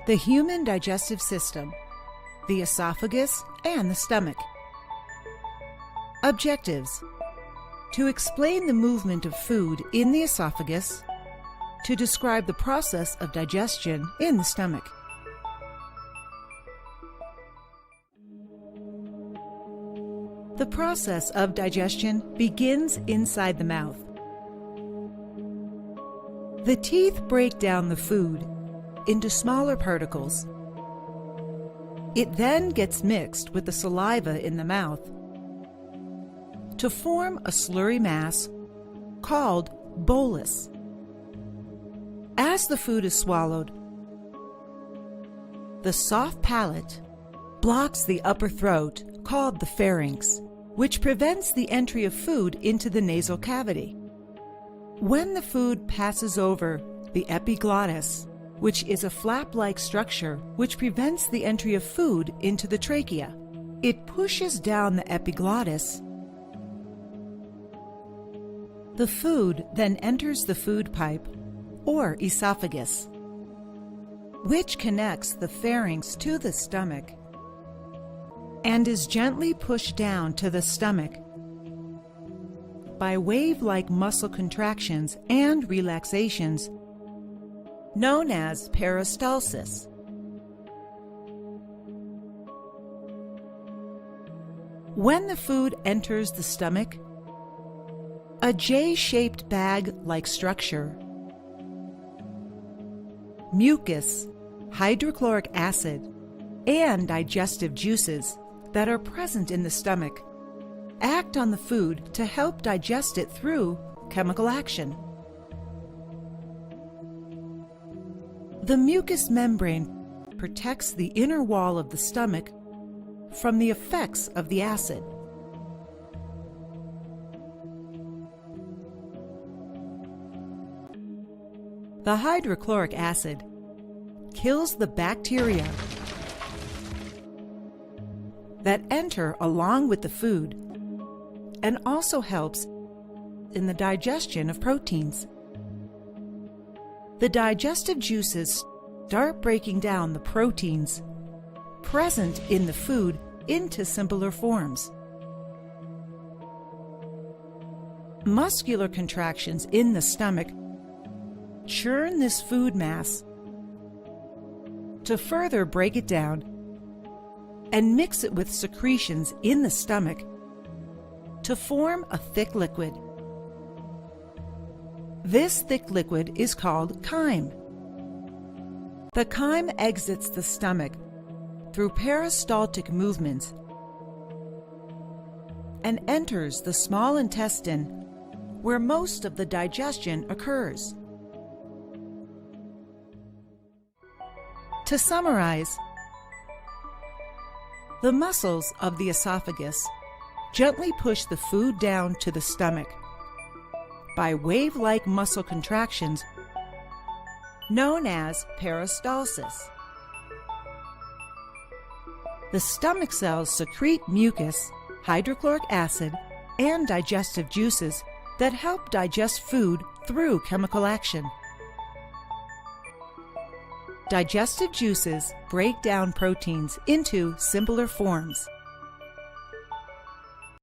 The human digestive system, the esophagus, and the stomach. Objectives: to explain the movement of food in the esophagus, to describe the process of digestion in the stomach. The process of digestion begins inside the mouth. The teeth break down the food into smaller particles. It then gets mixed with the saliva in the mouth to form a slurry mass called bolus. As the food is swallowed, the soft palate blocks the upper throat called the pharynx, which prevents the entry of food into the nasal cavity. When the food passes over the epiglottis, which is a flap-like structure which prevents the entry of food into the trachea, it pushes down the epiglottis. The food then enters the food pipe, or esophagus, which connects the pharynx to the stomach and is gently pushed down to the stomach by wave-like muscle contractions and relaxations known as peristalsis. When the food enters the stomach, a J-shaped bag-like structure, mucus, hydrochloric acid, and digestive juices that are present in the stomach act on the food to help digest it through chemical action. The mucous membrane protects the inner wall of the stomach from the effects of the acid. The hydrochloric acid kills the bacteria that enter along with the food and also helps in the digestion of proteins. The digestive juices start breaking down the proteins present in the food into simpler forms. Muscular contractions in the stomach churn this food mass to further break it down and mix it with secretions in the stomach to form a thick liquid. This thick liquid is called chyme. The chyme exits the stomach through peristaltic movements and enters the small intestine where most of the digestion occurs. To summarize, the muscles of the esophagus gently push the food down to the stomach by wave-like muscle contractions known as peristalsis. The stomach cells secrete mucus, hydrochloric acid, and digestive juices that help digest food through chemical action. Digestive juices break down proteins into simpler forms.